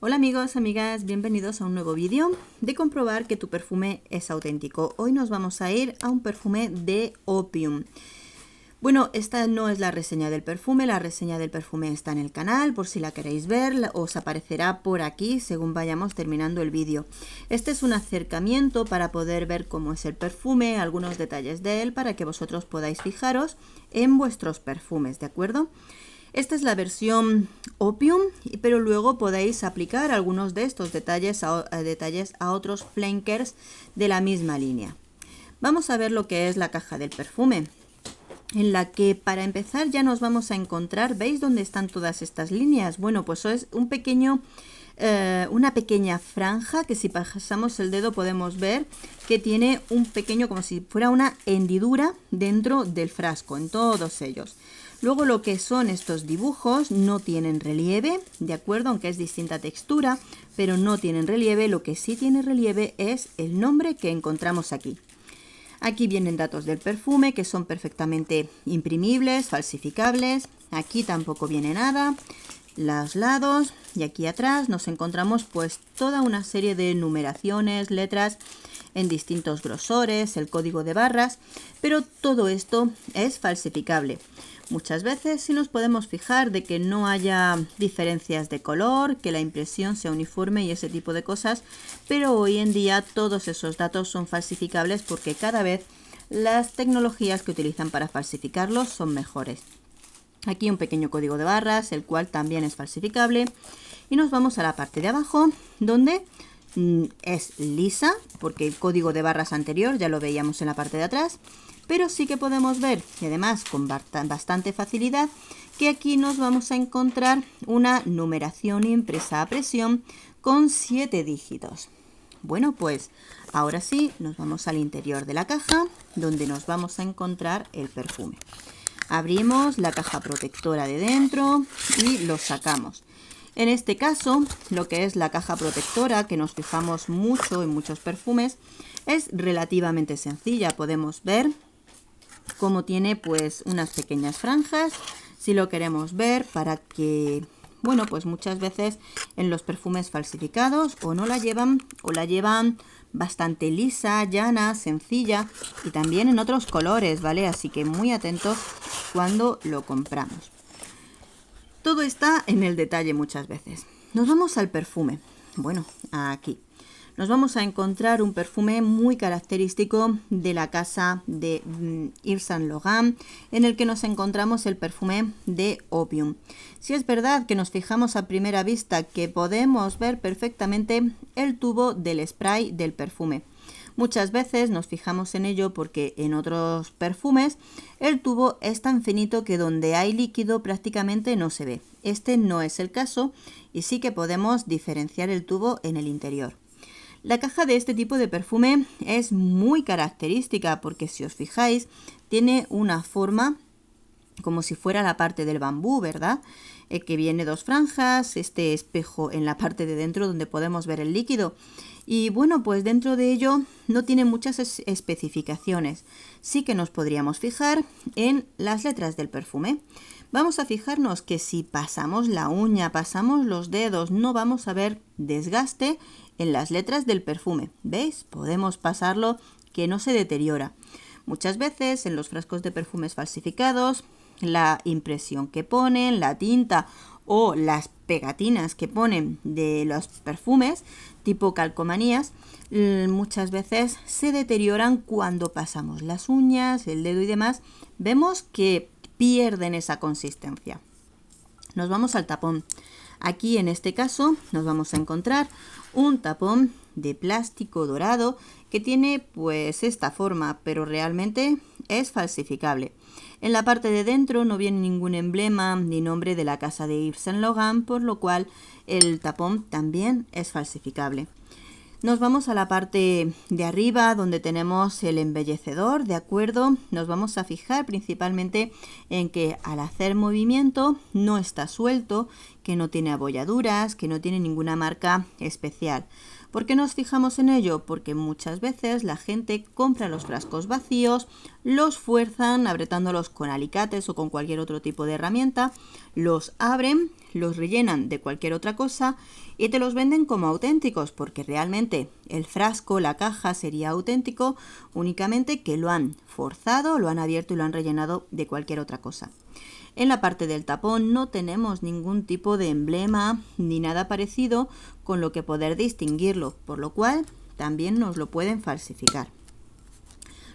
Hola amigos, amigas, bienvenidos a un nuevo vídeo de comprobar que tu perfume es auténtico. Hoy nos vamos a ir a un perfume de Opium. Bueno, esta no es la reseña del perfume, la reseña del perfume está en el canal, por si la queréis ver, os aparecerá por aquí según vayamos terminando el vídeo. Este es un acercamiento para poder ver cómo es el perfume, algunos detalles de él, para que vosotros podáis fijaros en vuestros perfumes, ¿de acuerdo? Esta es la versión Opium, pero luego podéis aplicar algunos de estos detalles a otros flankers de la misma línea. Vamos a ver lo que es la caja del perfume, en la que para empezar ya nos vamos a encontrar, ¿veis dónde están todas estas líneas? Bueno, pues es una pequeña franja que si pasamos el dedo podemos ver que tiene un pequeño, como si fuera una hendidura dentro del frasco, en todos ellos. Luego lo que son estos dibujos no tienen relieve, ¿de acuerdo? Aunque es distinta textura, pero no tienen relieve. Lo que sí tiene relieve es el nombre que encontramos aquí. Aquí vienen datos del perfume que son perfectamente imprimibles, falsificables. Aquí tampoco viene nada. Los lados y aquí atrás nos encontramos pues toda una serie de numeraciones, letras en distintos grosores, el código de barras, pero todo esto es falsificable. Muchas veces sí nos podemos fijar de que no haya diferencias de color, que la impresión sea uniforme y ese tipo de cosas, pero hoy en día todos esos datos son falsificables porque cada vez las tecnologías que utilizan para falsificarlos son mejores. Aquí un pequeño código de barras, el cual también es falsificable. Y nos vamos a la parte de abajo, donde es lisa, porque el código de barras anterior ya lo veíamos en la parte de atrás. Pero sí que podemos ver, y además con bastante facilidad, que aquí nos vamos a encontrar una numeración impresa a presión con 7 dígitos. Bueno, pues ahora sí nos vamos al interior de la caja, donde nos vamos a encontrar el perfume. Abrimos la caja protectora de dentro y lo sacamos. En este caso, lo que es la caja protectora, que nos fijamos mucho en muchos perfumes, es relativamente sencilla. Podemos ver cómo tiene pues unas pequeñas franjas, si lo queremos ver, para que, bueno, pues muchas veces en los perfumes falsificados o no la llevan o la llevan bastante lisa, llana, sencilla, y también en otros colores, ¿vale? Así que muy atentos cuando lo compramos. Todo está en el detalle muchas veces. Nos vamos al perfume. Bueno, aquí nos vamos a encontrar un perfume muy característico de la casa de Yves Saint Laurent, en el que nos encontramos el perfume de Opium. Si es verdad que nos fijamos a primera vista que podemos ver perfectamente el tubo del spray del perfume. Muchas veces nos fijamos en ello porque en otros perfumes el tubo es tan finito que donde hay líquido prácticamente no se ve. Este no es el caso y sí que podemos diferenciar el tubo en el interior. La caja de este tipo de perfume es muy característica porque si os fijáis tiene una forma como si fuera la parte del bambú, ¿verdad? Que viene dos franjas, este espejo en la parte de dentro donde podemos ver el líquido. Y bueno, pues dentro de ello no tiene muchas especificaciones. Sí que nos podríamos fijar en las letras del perfume. Vamos a fijarnos que si pasamos la uña, pasamos los dedos, no vamos a ver desgaste en las letras del perfume. ¿Veis? Podemos pasarlo que no se deteriora. Muchas veces en los frascos de perfumes falsificados, la impresión que ponen, la tinta o las pegatinas que ponen de los perfumes, tipo calcomanías, muchas veces se deterioran cuando pasamos las uñas, el dedo y demás. Vemos que pierden esa consistencia. Nos vamos al tapón. Aquí en este caso nos vamos a encontrar un tapón de plástico dorado que tiene pues esta forma, pero realmente es falsificable. En la parte de dentro no viene ningún emblema ni nombre de la casa de Yves Saint Laurent, por lo cual el tapón también es falsificable. Nos vamos a la parte de arriba donde tenemos el embellecedor, ¿de acuerdo? Nos vamos a fijar principalmente en que al hacer movimiento no está suelto, que no tiene abolladuras, que no tiene ninguna marca especial. ¿Por qué nos fijamos en ello? Porque muchas veces la gente compra los frascos vacíos, los fuerzan apretándolos con alicates o con cualquier otro tipo de herramienta, los abren, los rellenan de cualquier otra cosa y te los venden como auténticos, porque realmente el frasco, la caja sería auténtico únicamente que lo han forzado, lo han abierto y lo han rellenado de cualquier otra cosa. En la parte del tapón no tenemos ningún tipo de emblema ni nada parecido con lo que poder distinguirlo, por lo cual también nos lo pueden falsificar.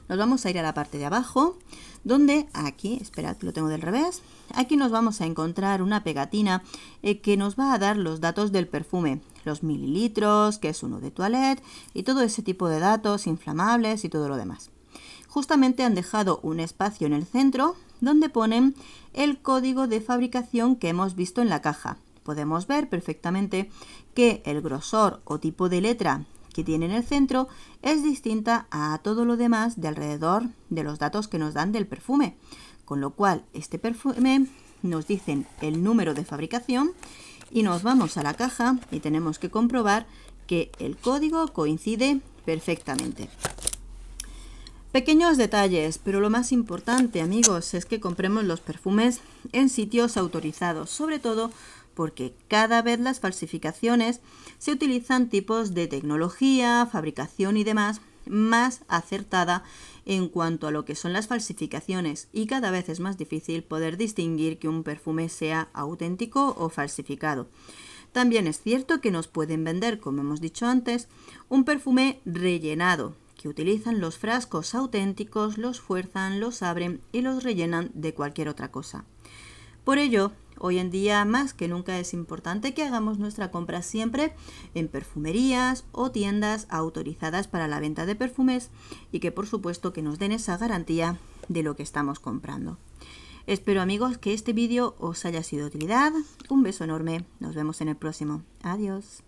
Nos vamos a ir a la parte de abajo, donde aquí, esperad que lo tengo del revés, aquí nos vamos a encontrar una pegatina que nos va a dar los datos del perfume, los mililitros, que es uno de toilette y todo ese tipo de datos inflamables y todo lo demás. Justamente han dejado un espacio en el centro donde ponen el código de fabricación que hemos visto en la caja. Podemos ver perfectamente que el grosor o tipo de letra que tiene en el centro es distinta a todo lo demás de alrededor de los datos que nos dan del perfume, con lo cual este perfume nos dicen el número de fabricación y nos vamos a la caja y tenemos que comprobar que el código coincide perfectamente. Pequeños detalles, pero lo más importante, amigos, es que compremos los perfumes en sitios autorizados, sobre todo porque cada vez las falsificaciones se utilizan tipos de tecnología, fabricación y demás más acertada en cuanto a lo que son las falsificaciones y cada vez es más difícil poder distinguir que un perfume sea auténtico o falsificado. También es cierto que nos pueden vender, como hemos dicho antes, un perfume rellenado, que utilizan los frascos auténticos, los fuerzan, los abren y los rellenan de cualquier otra cosa. Por ello, hoy en día más que nunca es importante que hagamos nuestra compra siempre en perfumerías o tiendas autorizadas para la venta de perfumes y que por supuesto que nos den esa garantía de lo que estamos comprando. Espero, amigos, que este vídeo os haya sido de utilidad. Un beso enorme. Nos vemos en el próximo. Adiós.